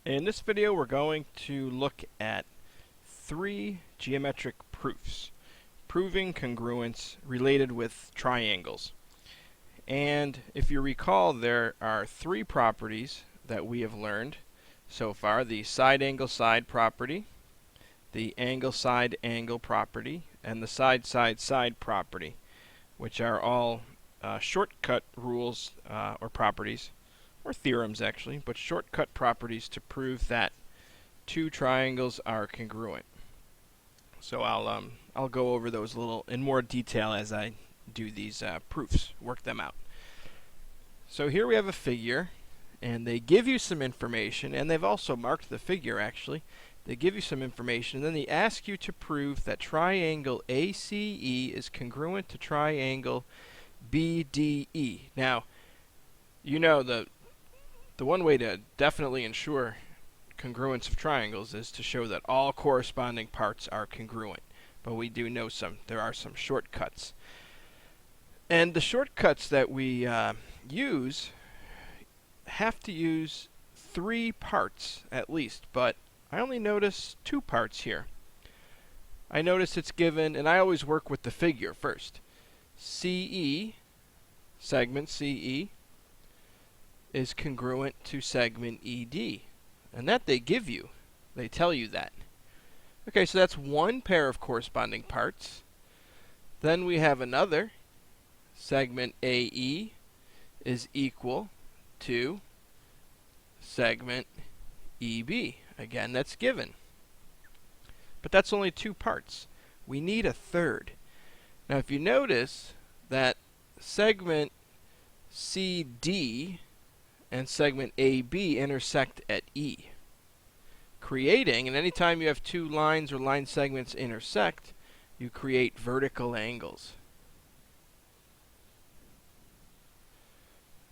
In this video, we're going to look at 3 geometric proofs, proving congruence related with triangles. And if you recall, there are 3 properties that we have learned so far: the side angle side property, the angle side angle property, and the side side side property, which are all shortcut rules or properties, or theorems actually, but shortcut properties to prove that 2 triangles are congruent. So I'll go over those a little in more detail as I do these proofs, work them out. So here we have a figure, and they give you some information, and they've also marked the figure actually. They give you some information, and then they ask you to prove that triangle ACE is congruent to triangle BDE. Now, you know the one way to definitely ensure congruence of triangles is to show that all corresponding parts are congruent. But we do know there are some shortcuts. And the shortcuts that we use have to use 3 parts at least, but I only notice 2 parts here. I notice it's given, and I always work with the figure first. CE, segment CE, is congruent to segment ED. And that they give you. They tell you that. Okay, so that's one pair of corresponding parts. Then we have another. Segment AE is equal to segment EB. Again, that's given. But that's only 2 parts. We need a third. Now, if you notice that segment CD and segment AB intersect at E, creating, and anytime you have 2 lines or line segments intersect, you create vertical angles.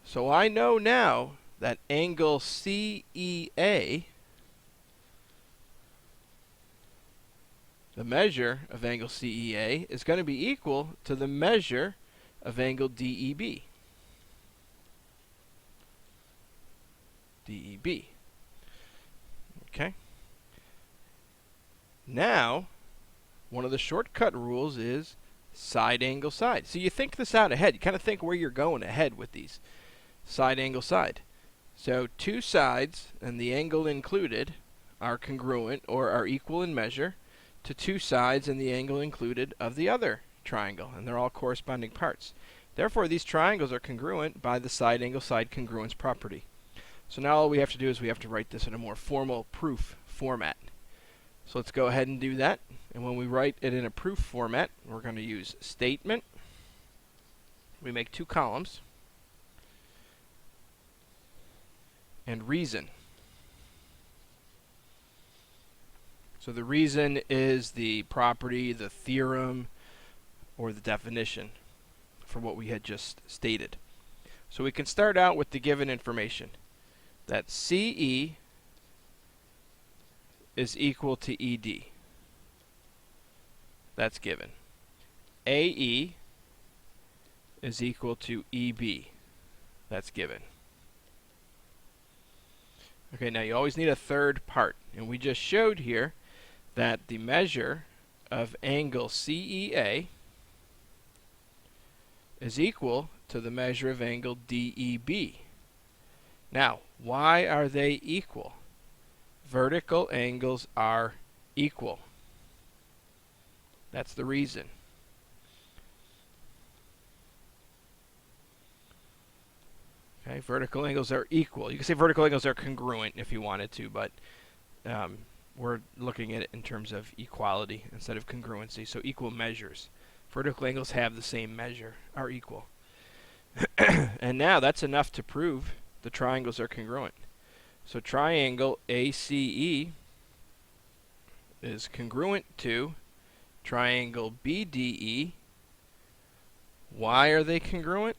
So I know now that angle CEA, the measure of angle CEA, is going to be equal to the measure of angle DEB. DEB. Okay. Now, one of the shortcut rules is side angle side. So you think this out ahead. You kind of think where you're going ahead with these. Side angle side. So 2 sides and the angle included are congruent or are equal in measure to 2 sides and the angle included of the other triangle, and they're all corresponding parts. Therefore, these triangles are congruent by the side angle side congruence property. So now all we have to do is we have to write this in a more formal proof format. So let's go ahead and do that. And when we write it in a proof format, we're going to use statement. We make 2 columns. And reason. So the reason is the property, the theorem, or the definition for what we had just stated. So we can start out with the given information that CE is equal to ED. That's given. AE is equal to EB. That's given. Okay, now you always need a third part, and we just showed here that the measure of angle CEA is equal to the measure of angle DEB. Now, why are they equal? Vertical angles are equal. That's the reason. Okay, vertical angles are equal. You can say vertical angles are congruent if you wanted to, but we're looking at it in terms of equality instead of congruency, so equal measures. Vertical angles have the same measure, are equal. And now that's enough to prove the triangles are congruent. So triangle ACE is congruent to triangle BDE. Why are they congruent?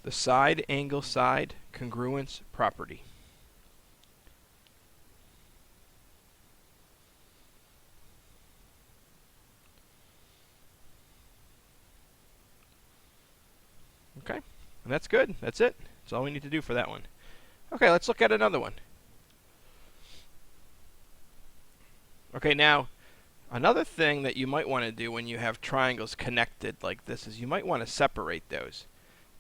The side angle side congruence property. Okay, and that's good. That's it. That's all we need to do for that one. Okay, let's look at another one. Okay, now another thing that you might want to do when you have triangles connected like this is you might want to separate those.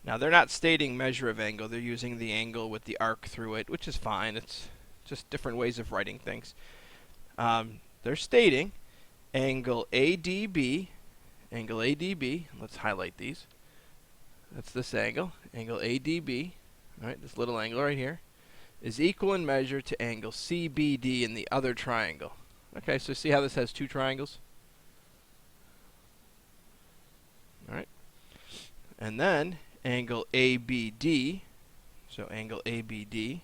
Now they're not stating measure of angle, they're using the angle with the arc through it, which is fine. It's just different ways of writing things. They're stating angle ADB, angle ADB, let's highlight these. That's this angle, angle ADB, right, this little angle right here, is equal in measure to angle CBD in the other triangle. Okay, so see how this has two triangles? Alright. And then angle ABD, so angle ABD,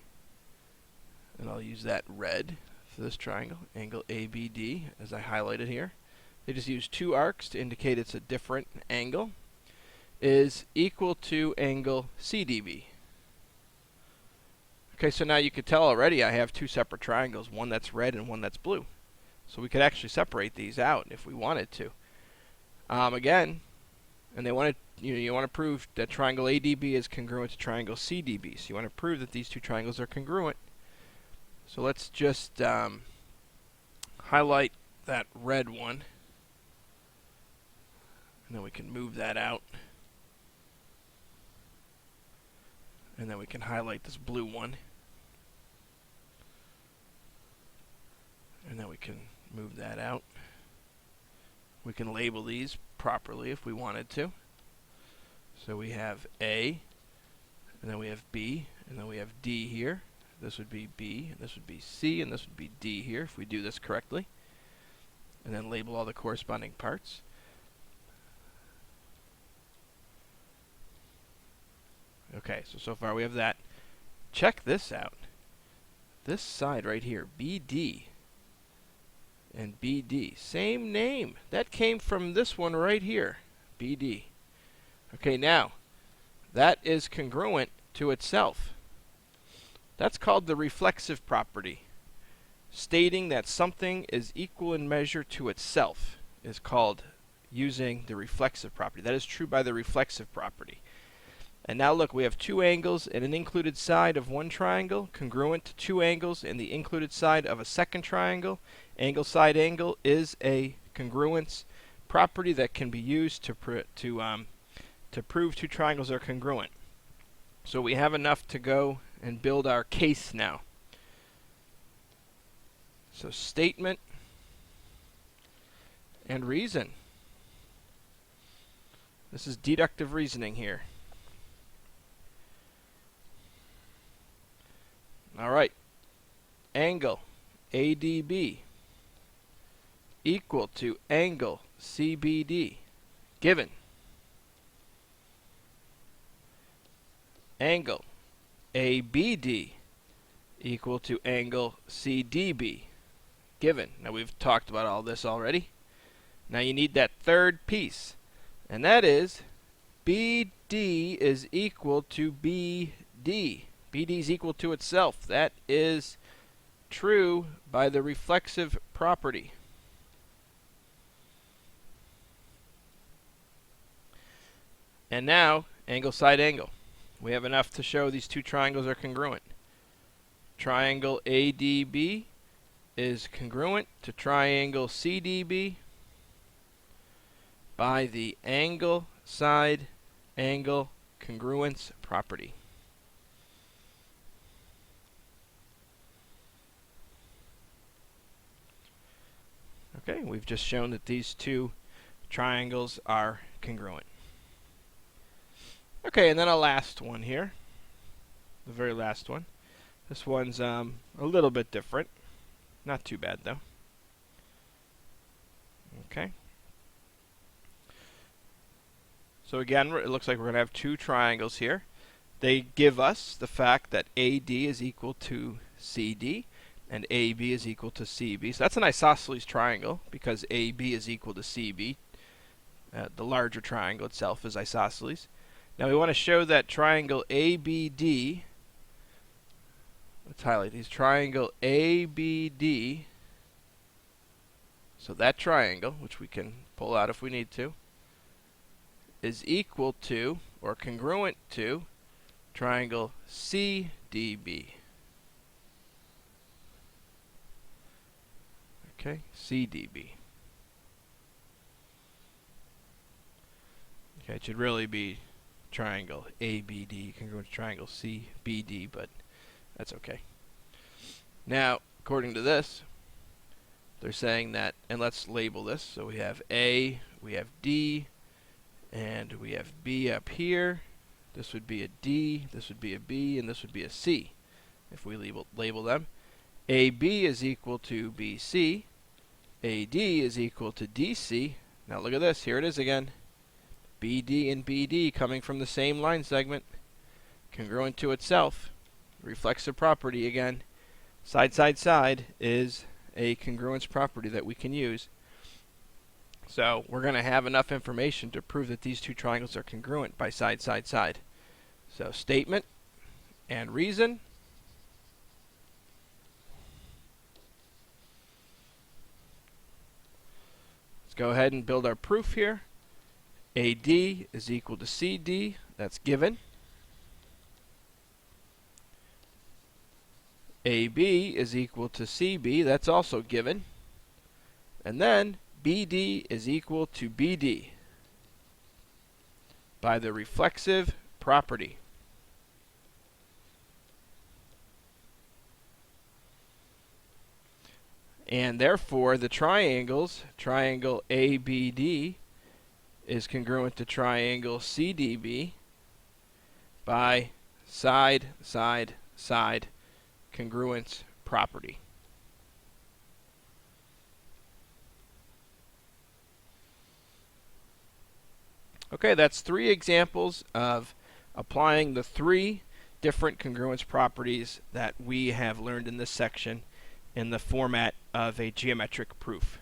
and I'll use that red for this triangle, angle ABD, as I highlighted here. They just use two arcs to indicate it's a different angle, is equal to angle CDB. Okay, so now you could tell already I have two separate triangles, one that's red and one that's blue. So we could actually separate these out if we wanted to. Again, and they want to, you want to prove that triangle ADB is congruent to triangle CDB. So you want to prove that these two triangles are congruent. So let's just highlight that red one, and then we can move that out. And then we can highlight this blue one. And then we can move that out. We can label these properly if we wanted to. So we have A, and then we have B, and then we have D here. This would be B, and this would be C, and this would be D here if we do this correctly. And then label all the corresponding parts. Okay, so far we have that. Check this out. This side right here, BD and BD, same name. That came from this one right here, BD. Okay, now, that is congruent to itself. That's called the reflexive property. Stating that something is equal in measure to itself is called using the reflexive property. That is true by the reflexive property. And now look, we have two angles and an included side of one triangle, congruent to two angles and the included side of a second triangle. Angle side angle is a congruence property that can be used to prove two triangles are congruent. So we have enough to go and build our case now. So statement and reason. This is deductive reasoning here. All right, angle ADB equal to angle CBD given. Angle ABD equal to angle CDB given. Now we've talked about all this already. Now you need that third piece, and that is BD is equal to BD. BD is equal to itself. That is true by the reflexive property. And now, angle side angle. We have enough to show these two triangles are congruent. Triangle ADB is congruent to triangle CDB by the angle side angle congruence property. Okay, we've just shown that these two triangles are congruent. Okay, and then a last one here, the very last one. This one's a little bit different. Not too bad, though. Okay. So again, it looks like we're going to have two triangles here. They give us the fact that AD is equal to CD and AB is equal to CB. So that's an isosceles triangle because AB is equal to CB. The larger triangle itself is isosceles. Now we want to show that triangle ABD, let's highlight these, triangle ABD, so that triangle, which we can pull out if we need to, is equal to, or congruent to, triangle CDB. Okay, CDB. Okay, it should really be triangle ABD congruent to triangle CBD, but that's okay. Now, according to this, they're saying that, and let's label this. So we have A, we have D, and we have B up here. This would be a D, this would be a B, and this would be a C if we label them. AB is equal to BC, AD is equal to DC. Now look at this, here it is again. BD and BD coming from the same line segment, congruent to itself. Reflexive property again. Side, side, side is a congruence property that we can use. So we're going to have enough information to prove that these two triangles are congruent by side, side, side. So statement and reason. Let's go ahead and build our proof here. AD is equal to CD, that's given. AB is equal to CB, that's also given. And then BD is equal to BD by the reflexive property. And therefore, the triangles, triangle ABD is congruent to triangle CDB by side, side, side congruence property. Okay, that's 3 examples of applying the 3 different congruence properties that we have learned in this section in the format of a geometric proof.